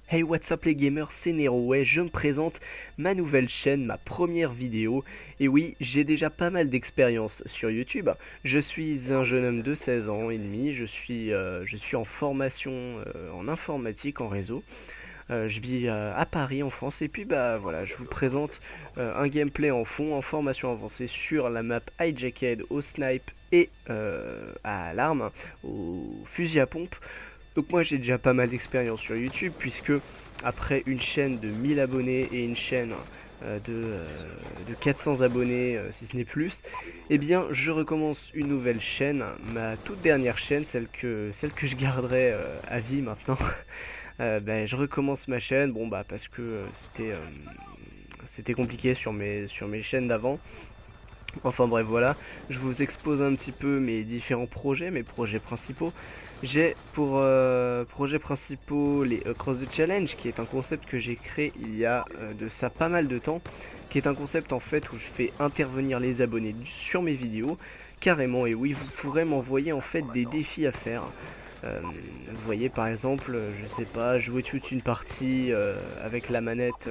Hey, what's up les gamers, c'est Nero, ouais, je me présente ma nouvelle chaîne, ma première vidéo. Et oui, j'ai déjà pas mal d'expérience sur YouTube. Je suis un jeune homme de 16 ans et demi, je suis en formation en informatique, en réseau. Je vis à Paris en France et puis bah voilà, je vous présente un gameplay en fond, en formation avancée sur la map Hijacked, au snipe et à l'arme, au fusil à pompe. Donc moi j'ai déjà pas mal d'expérience sur YouTube puisque après une chaîne de 1000 abonnés et une chaîne de 400 abonnés si ce n'est plus, eh bien je recommence une nouvelle chaîne, ma toute dernière chaîne, celle que je garderai à vie maintenant. Je recommence ma chaîne, bon bah parce que c'était compliqué sur mes chaînes d'avant. Enfin bref, voilà, je vous expose un petit peu mes différents projets, mes projets principaux. J'ai pour projets principaux les Across the Challenge, qui est un concept que j'ai créé il y a de ça pas mal de temps, qui est un concept en fait où je fais intervenir les abonnés sur mes vidéos, carrément, et oui, vous pourrez m'envoyer en fait des défis à faire. Vous voyez par exemple, je sais pas, jouer toute une partie avec la manette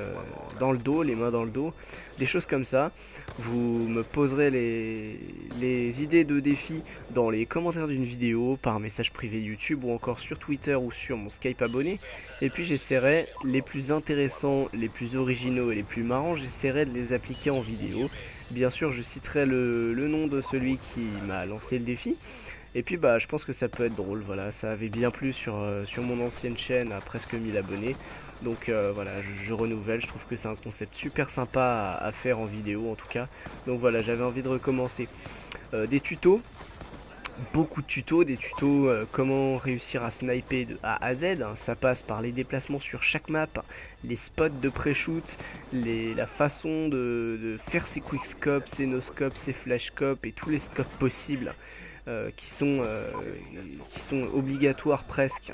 dans le dos, les mains dans le dos, des choses comme ça. Vous me poserez les idées de défis dans les commentaires d'une vidéo, par message privé YouTube ou encore sur Twitter ou sur mon Skype abonné. Et puis j'essaierai les plus intéressants, les plus originaux et les plus marrants, j'essaierai de les appliquer en vidéo. Bien sûr, je citerai le nom de celui qui m'a lancé le défi. Et puis bah je pense que ça peut être drôle, voilà, ça avait bien plu sur mon ancienne chaîne à presque 1000 abonnés. Donc voilà, je renouvelle, je trouve que c'est un concept super sympa à faire en vidéo en tout cas. Donc voilà, j'avais envie de recommencer. Des tutos, beaucoup de tutos, des tutos comment réussir à sniper de A à Z, hein. Ça passe par les déplacements sur chaque map, les spots de pré-shoot, la façon de faire ses quickscopes, ses no-scopes, ses flashcopes et tous les scopes possibles qui sont obligatoires presque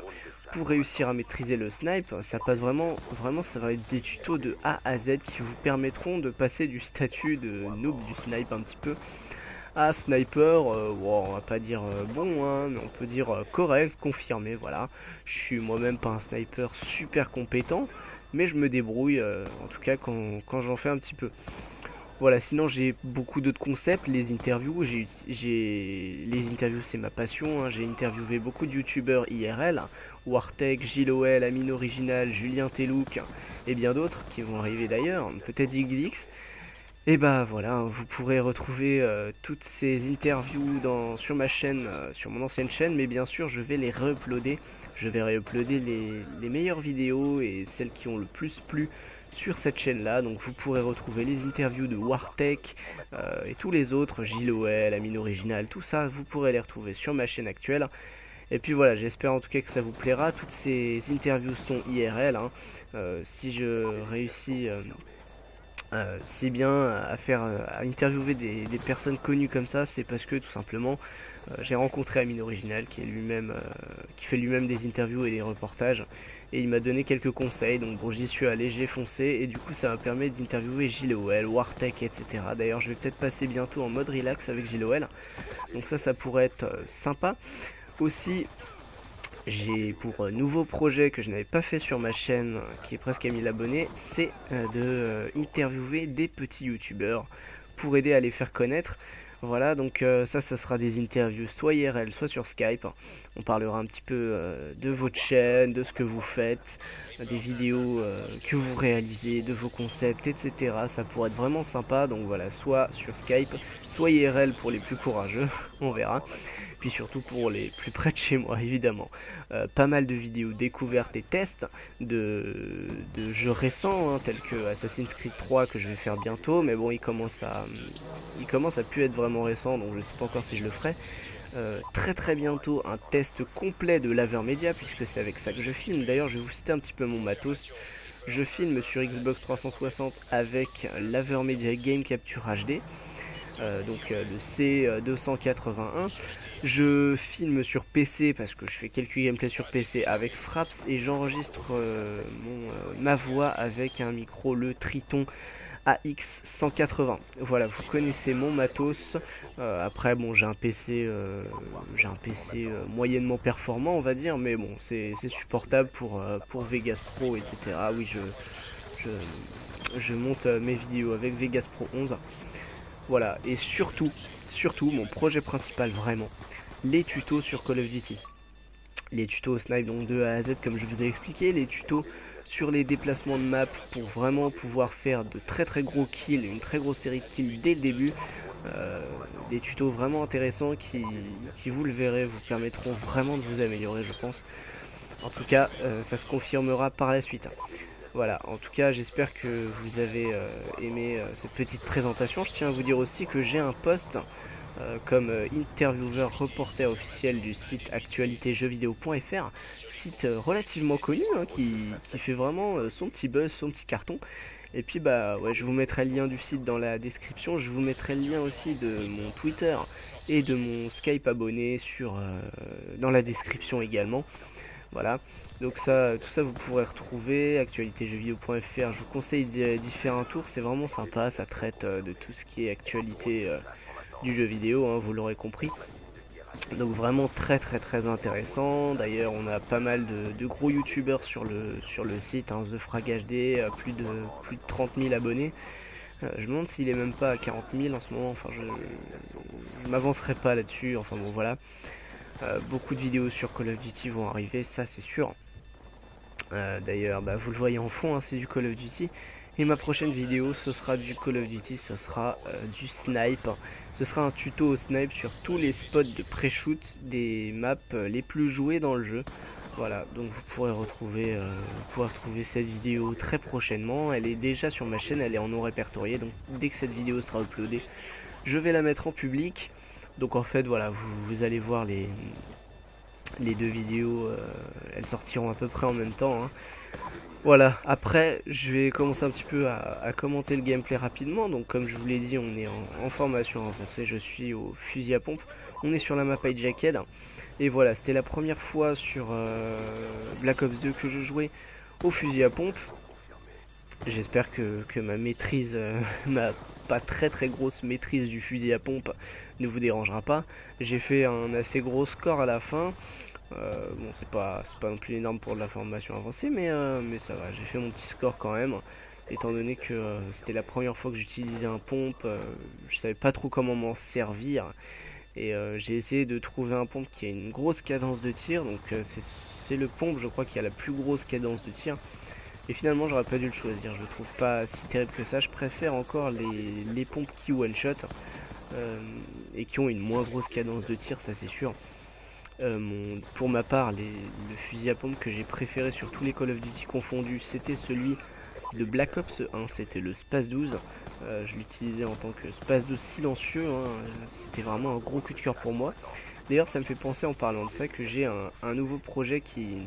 pour réussir à maîtriser le snipe. Ça passe vraiment ça va être des tutos de A à Z qui vous permettront de passer du statut de noob du snipe un petit peu à sniper, wow, on va pas dire bon, hein, mais on peut dire correct, confirmé, voilà. Je suis moi-même pas un sniper super compétent, mais je me débrouille, en tout cas quand j'en fais un petit peu. Voilà, sinon j'ai beaucoup d'autres concepts, les interviews, les interviews c'est ma passion, hein. J'ai interviewé beaucoup de youtubeurs IRL, Wartech, Gilloel, Amine Original, Julien Telouk et bien d'autres qui vont arriver d'ailleurs, peut-être Digdix. Et bah voilà, hein, vous pourrez retrouver toutes ces interviews sur ma chaîne, sur mon ancienne chaîne, mais bien sûr je vais les re-uploader. Je vais re-uploader les meilleures vidéos et celles qui ont le plus plu sur cette chaîne là. Donc vous pourrez retrouver les interviews de Wartech et tous les autres, Gilloel, Amine Original, tout ça, vous pourrez les retrouver sur ma chaîne actuelle. Et puis voilà, j'espère en tout cas que ça vous plaira. Toutes ces interviews sont IRL, hein. Si je réussis si bien à interviewer des personnes connues comme ça, c'est parce que tout simplement j'ai rencontré Amine Original qui est qui fait lui-même des interviews et des reportages, et il m'a donné quelques conseils. Donc bon, j'y suis allé, j'ai foncé, et du coup ça m'a permis d'interviewer Gilloel, Wartech, etc. D'ailleurs je vais peut-être passer bientôt en mode relax avec Gilloel, donc ça pourrait être sympa. Aussi, j'ai pour nouveau projet que je n'avais pas fait sur ma chaîne, qui est presque à 1000 abonnés, c'est de interviewer des petits youtubeurs pour aider à les faire connaître. Voilà, donc ça sera des interviews soit IRL, soit sur Skype. On parlera un petit peu de votre chaîne, de ce que vous faites, des vidéos que vous réalisez, de vos concepts, etc. Ça pourrait être vraiment sympa, donc voilà, soit sur Skype, soit IRL pour les plus courageux, on verra. Puis surtout pour les plus près de chez moi, évidemment. Pas mal de vidéos découvertes et tests de jeux récents, hein, tels que Assassin's Creed 3 que je vais faire bientôt, mais bon, il commence à plus être vraiment récent, donc je sais pas encore si je le ferai. Très bientôt un test complet de l'Avermedia, puisque c'est avec ça que je filme. D'ailleurs, je vais vous citer un petit peu mon matos. Je filme sur Xbox 360 avec l'Avermedia Game Capture HD, le C281. Je filme sur PC parce que je fais quelques gameplays sur PC avec Fraps, et j'enregistre ma voix avec un micro, le Triton AX180. Voilà, vous connaissez mon matos. Après, bon, j'ai un PC, moyennement performant, on va dire, mais bon, c'est supportable pour Vegas Pro, etc. Oui, je monte mes vidéos avec Vegas Pro 11. Voilà, et surtout, mon projet principal, vraiment, les tutos sur Call of Duty. Les tutos au snipe, donc de A à Z, comme je vous ai expliqué, les tutos sur les déplacements de map pour vraiment pouvoir faire de très gros kills, une très grosse série de kills dès le début. Des tutos vraiment intéressants qui, vous le verrez, vous permettront vraiment de vous améliorer, je pense. En tout cas, ça se confirmera par la suite. Voilà, en tout cas, j'espère que vous avez aimé cette petite présentation. Je tiens à vous dire aussi que j'ai un post comme intervieweur reporter officiel du site actualitéjeuxvideo.fr, site relativement connu, hein, qui fait vraiment son petit buzz, son petit carton. Et puis bah ouais, je vous mettrai le lien du site dans la description, je vous mettrai le lien aussi de mon Twitter et de mon Skype abonné dans la description également. Voilà, donc ça, tout ça vous pourrez retrouver, actualitéjeuxvideo.fr, je vous conseille d'y faire un tour, c'est vraiment sympa, ça traite de tout ce qui est actualité du jeu vidéo, hein, vous l'aurez compris. Donc vraiment très intéressant. D'ailleurs on a pas mal de gros youtubeurs sur le site, hein, TheFragHD, plus de 30 000 abonnés. Je me demande s'il est même pas à 40 000 en ce moment, enfin je m'avancerai pas là-dessus, enfin bon voilà. Beaucoup de vidéos sur Call of Duty vont arriver, ça c'est sûr. D'ailleurs bah, vous le voyez en fond, hein, c'est du Call of Duty. Et ma prochaine vidéo, ce sera du Call of Duty, ce sera du snipe. Ce sera un tuto au snipe sur tous les spots de pré-shoot des maps les plus jouées dans le jeu. Voilà, donc vous pourrez retrouver cette vidéo très prochainement. Elle est déjà sur ma chaîne, elle est en non répertorié. Donc dès que cette vidéo sera uploadée, je vais la mettre en public. Donc en fait, voilà, vous allez voir les deux vidéos, elles sortiront à peu près en même temps, hein. Voilà, après je vais commencer un petit peu à commenter le gameplay rapidement. Donc comme je vous l'ai dit, on est en formation avancée, je suis au fusil à pompe. On est sur la map Hijacked. Et voilà, c'était la première fois sur Black Ops 2 que je jouais au fusil à pompe. J'espère que ma maîtrise, ma pas très grosse maîtrise du fusil à pompe ne vous dérangera pas. J'ai fait un assez gros score à la fin. Bon, c'est pas non plus énorme pour de la formation avancée, mais ça va, j'ai fait mon petit score quand même. Étant donné que c'était la première fois que j'utilisais un pompe, je savais pas trop comment m'en servir. Et j'ai essayé de trouver un pompe qui a une grosse cadence de tir. Donc c'est le pompe, je crois, qui a la plus grosse cadence de tir. Et finalement, j'aurais pas dû le choisir. Je le trouve pas si terrible que ça. Je préfère encore les pompes qui one-shot et qui ont une moins grosse cadence de tir, ça c'est sûr. Pour ma part, le fusil à pompe que j'ai préféré sur tous les Call of Duty confondus, c'était celui de Black Ops 1, c'était le Space 12. Je l'utilisais en tant que Space 12 silencieux, hein. C'était vraiment un gros coup de cœur pour moi. D'ailleurs, ça me fait penser en parlant de ça que j'ai un nouveau projet qui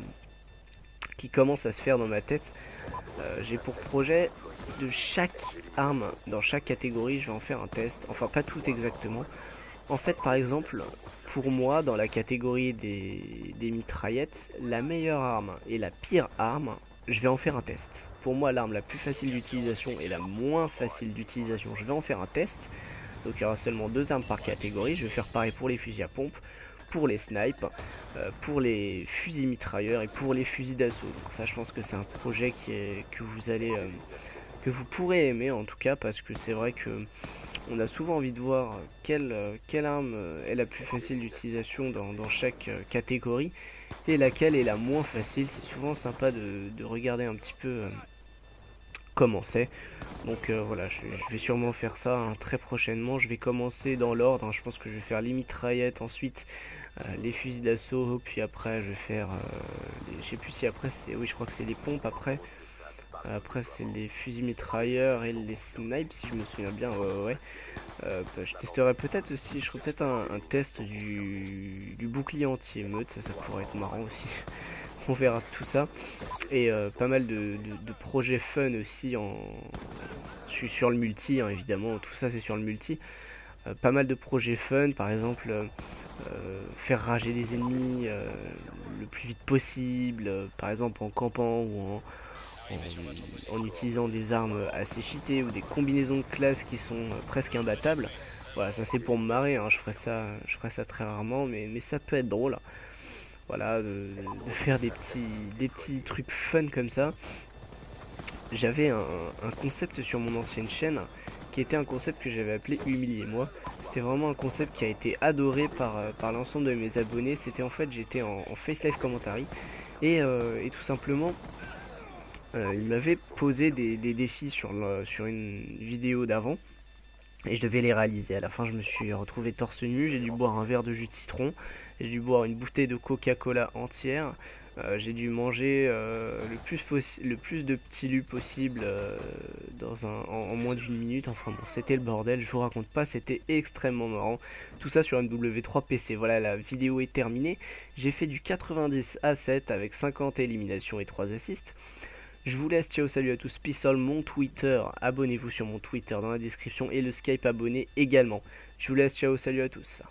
commence à se faire dans ma tête. J'ai pour projet de chaque arme, dans chaque catégorie, je vais en faire un test. Enfin, pas tout exactement. En fait, par exemple, pour moi, dans la catégorie des mitraillettes, la meilleure arme et la pire arme, je vais en faire un test. Pour moi, l'arme la plus facile d'utilisation et la moins facile d'utilisation, je vais en faire un test. Donc il y aura seulement 2 armes par catégorie. Je vais faire pareil pour les fusils à pompe, pour les snipes, pour les fusils mitrailleurs et pour les fusils d'assaut. Donc ça, je pense que c'est un projet que vous pourrez aimer en tout cas, parce que c'est vrai que on a souvent envie de voir quelle arme est la plus facile d'utilisation dans chaque catégorie et laquelle est la moins facile. C'est souvent sympa de regarder un petit peu comment c'est. Donc voilà, je vais sûrement faire ça, hein, très prochainement. Je vais commencer dans l'ordre, hein. Je pense que je vais faire les mitraillettes, ensuite les fusils d'assaut, puis après je vais faire je sais plus si après c'est, oui, je crois que c'est les pompes après. Après c'est les fusils mitrailleurs et les snipes, si je me souviens bien. Ouais. Bah, je testerai peut-être aussi, je ferai peut-être un test du bouclier anti-émeute, ça pourrait être marrant aussi. On verra tout ça. Et pas mal de projets fun aussi sur le multi, hein, évidemment, tout ça c'est sur le multi. Pas mal de projets fun, par exemple faire rager les ennemis le plus vite possible, par exemple en campant ou en utilisant des armes assez cheatées ou des combinaisons de classes qui sont presque imbattables. Voilà, ça c'est pour me marrer, hein, je ferai ça très rarement, mais ça peut être drôle. Voilà, de faire des petits trucs fun comme ça. J'avais un concept sur mon ancienne chaîne qui était un concept que j'avais appelé Humiliez-moi. C'était vraiment un concept qui a été adoré par l'ensemble de mes abonnés. C'était en fait, j'étais en Face Live Commentary et tout simplement, il m'avait posé des défis sur une vidéo d'avant et je devais les réaliser. À la fin, je me suis retrouvé torse nu, j'ai dû boire un verre de jus de citron, j'ai dû boire une bouteille de Coca-Cola entière, j'ai dû manger le plus de petits lus possible en moins d'une minute. Enfin bon, c'était le bordel, je vous raconte pas, c'était extrêmement marrant. Tout ça sur MW3 PC. Voilà, la vidéo est terminée. J'ai fait du 90 à 7 avec 50 éliminations et 3 assists. Je vous laisse, ciao, salut à tous, Pixel, mon Twitter, abonnez-vous sur mon Twitter dans la description et le Skype abonné également. Je vous laisse, ciao, salut à tous.